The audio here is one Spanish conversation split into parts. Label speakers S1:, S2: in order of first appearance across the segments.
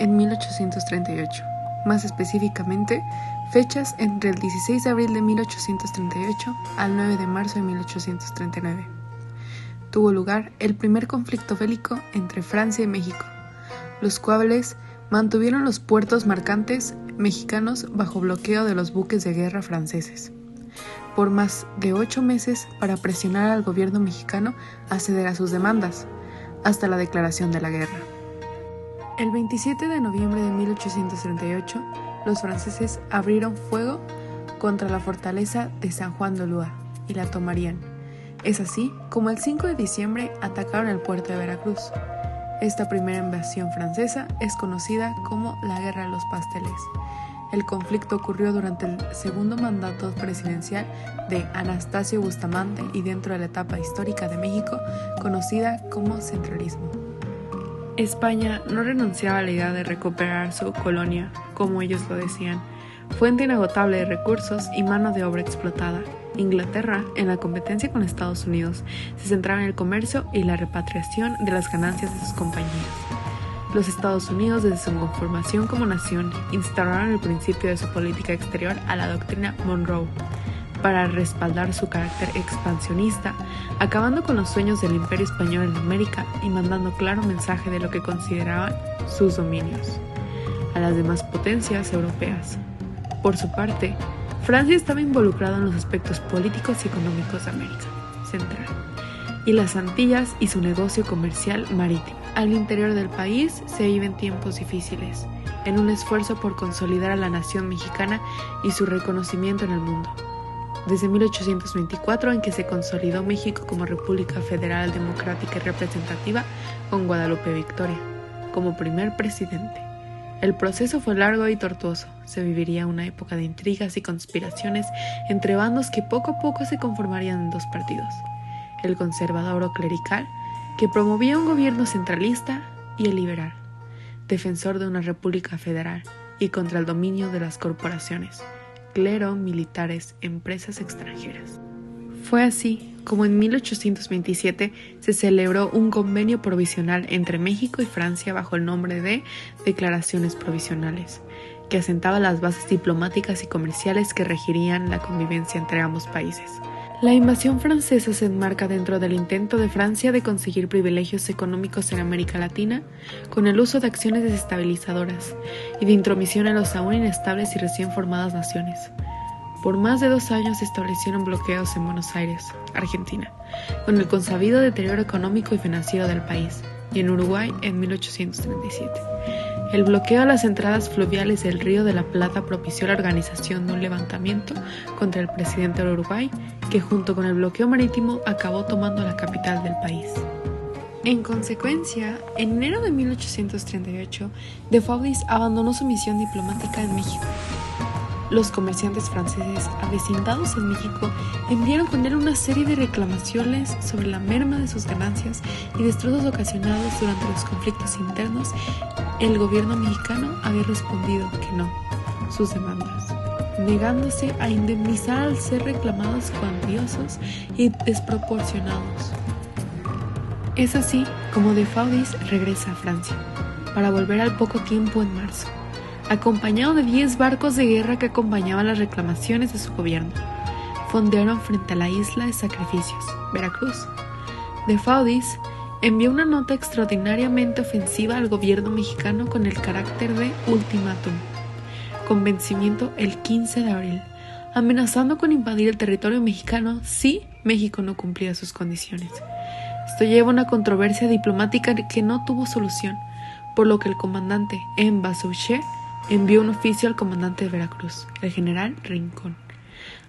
S1: en 1838, más específicamente, fechas entre el 16 de abril de 1838 al 9 de marzo de 1839. Tuvo lugar el primer conflicto bélico entre Francia y México, los cuales mantuvieron los puertos mercantes mexicanos bajo bloqueo de los buques de guerra franceses por más de 8 meses para presionar al gobierno mexicano a ceder a sus demandas, hasta la declaración de la guerra. El 27 de noviembre de 1838, los franceses abrieron fuego contra la fortaleza de San Juan de Ulúa y la tomarían. Es así como el 5 de diciembre atacaron el puerto de Veracruz. Esta primera invasión francesa es conocida como la Guerra de los Pasteles. El conflicto ocurrió durante el segundo mandato presidencial de Anastasio Bustamante y dentro de la etapa histórica de México conocida como centralismo. España no renunciaba a la idea de recuperar su colonia, como ellos lo decían, fuente inagotable de recursos y mano de obra explotada. Inglaterra, en la competencia con Estados Unidos, se centraba en el comercio y la repatriación de las ganancias de sus compañías. Los Estados Unidos, desde su conformación como nación, instauraron el principio de su política exterior a la doctrina Monroe, para respaldar su carácter expansionista, acabando con los sueños del Imperio Español en América y mandando claro mensaje de lo que consideraban sus dominios a las demás potencias europeas. Por su parte, Francia estaba involucrada en los aspectos políticos y económicos de América Central y las Antillas y su negocio comercial marítimo. Al interior del país se viven tiempos difíciles, en un esfuerzo por consolidar a la nación mexicana y su reconocimiento en el mundo. Desde 1824, en que se consolidó México como República Federal Democrática y Representativa, con Guadalupe Victoria como primer presidente. El proceso fue largo y tortuoso. Se viviría una época de intrigas y conspiraciones entre bandos que poco a poco se conformarían en dos partidos: el conservador o clerical, que promovía un gobierno centralista, y el liberal, defensor de una república federal y contra el dominio de las corporaciones, clero, militares, empresas extranjeras. Fue así como en 1827 se celebró un convenio provisional entre México y Francia bajo el nombre de Declaraciones Provisionales, que asentaba las bases diplomáticas y comerciales que regirían la convivencia entre ambos países. La invasión francesa se enmarca dentro del intento de Francia de conseguir privilegios económicos en América Latina con el uso de acciones desestabilizadoras y de intromisión en los aún inestables y recién formadas naciones. Por más de 2 años se establecieron bloqueos en Buenos Aires, Argentina, con el consabido deterioro económico y financiero del país, y en Uruguay en 1837. El bloqueo a las entradas fluviales del Río de la Plata propició la organización de un levantamiento contra el presidente del Uruguay, que junto con el bloqueo marítimo acabó tomando la capital del país. En consecuencia, en enero de 1838, de Fauvis abandonó su misión diplomática en México. Los comerciantes franceses avecindados en México enviaron con él una serie de reclamaciones sobre la merma de sus ganancias y destrozos ocasionados durante los conflictos internos. El gobierno mexicano había respondido que no sus demandas, negándose a indemnizar al ser reclamados cuantiosos y desproporcionados. Es así como de Fauvis regresa a Francia, para volver al poco tiempo en marzo, acompañado de 10 barcos de guerra que acompañaban las reclamaciones de su gobierno. Fondearon frente a la isla de Sacrificios, Veracruz. De Fauvis envió una nota extraordinariamente ofensiva al gobierno mexicano con el carácter de ultimátum, con vencimiento el 15 de abril, amenazando con invadir el territorio mexicano si México no cumplía sus condiciones. Esto lleva a una controversia diplomática que no tuvo solución, por lo que el comandante M. Bassouchet envió un oficio al comandante de Veracruz, el general Rincón,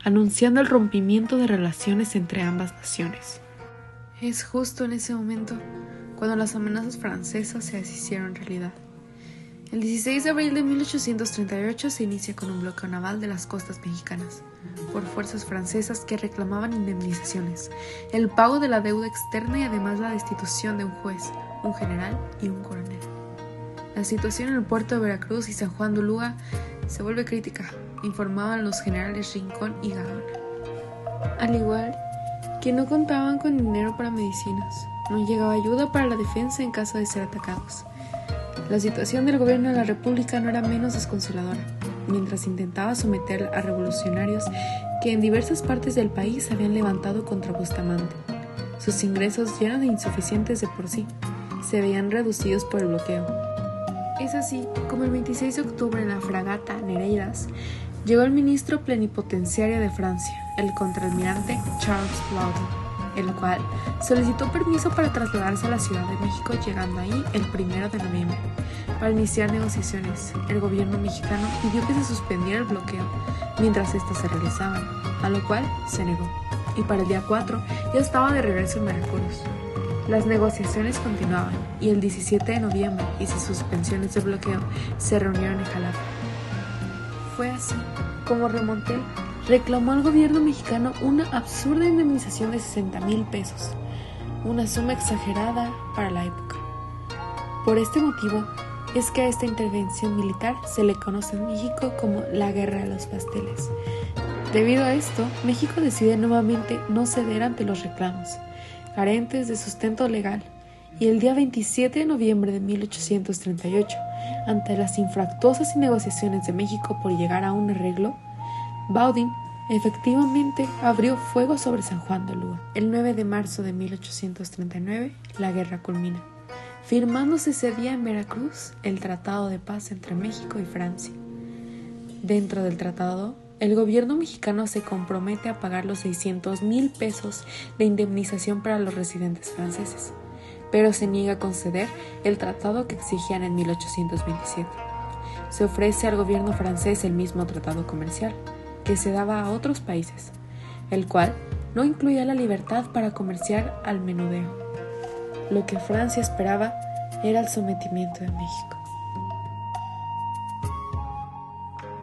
S1: anunciando el rompimiento de relaciones entre ambas naciones. Es justo en ese momento cuando las amenazas francesas se deshicieron realidad. El 16 de abril de 1838 se inicia con un bloqueo naval de las costas mexicanas por fuerzas francesas que reclamaban indemnizaciones, el pago de la deuda externa y además la destitución de un juez, un general y un coronel. La situación en el puerto de Veracruz y San Juan de Ulúa se vuelve crítica, informaban los generales Rincón y Gaona. Al igual que no contaban con dinero para medicinas, no llegaba ayuda para la defensa en caso de ser atacados. La situación del gobierno de la República no era menos desconsoladora, mientras intentaba someter a revolucionarios que en diversas partes del país se habían levantado contra Bustamante. Sus ingresos, ya eran insuficientes de por sí, se veían reducidos por el bloqueo. Es así como el 26 de octubre en la fragata Nereidas llegó el ministro plenipotenciario de Francia, el contraalmirante Charles Laudon, el cual solicitó permiso para trasladarse a la Ciudad de México, llegando ahí el 1 de noviembre. Para iniciar negociaciones, el gobierno mexicano pidió que se suspendiera el bloqueo mientras éstas se realizaban, a lo cual se negó, y para el día 4 ya estaba de regreso en Veracruz. Las negociaciones continuaban y el 17 de noviembre y sus suspensiones de bloqueo se reunieron en Jalapa. Fue así como Remontel reclamó al gobierno mexicano una absurda indemnización de 60,000 pesos, una suma exagerada para la época. Por este motivo es que a esta intervención militar se le conoce en México como la Guerra de los Pasteles. Debido a esto, México decide nuevamente no ceder ante los reclamos, carentes de sustento legal, y el día 27 de noviembre de 1838, ante las infructuosas negociaciones de México por llegar a un arreglo, Baudin efectivamente abrió fuego sobre San Juan de Ulúa. El 9 de marzo de 1839, la guerra culmina, firmándose ese día en Veracruz el Tratado de Paz entre México y Francia. Dentro del tratado, el gobierno mexicano se compromete a pagar los 600,000 pesos de indemnización para los residentes franceses, pero se niega a conceder el tratado que exigían en 1827. Se ofrece al gobierno francés el mismo tratado comercial, que se daba a otros países, el cual no incluía la libertad para comerciar al menudeo. Lo que Francia esperaba era el sometimiento de México.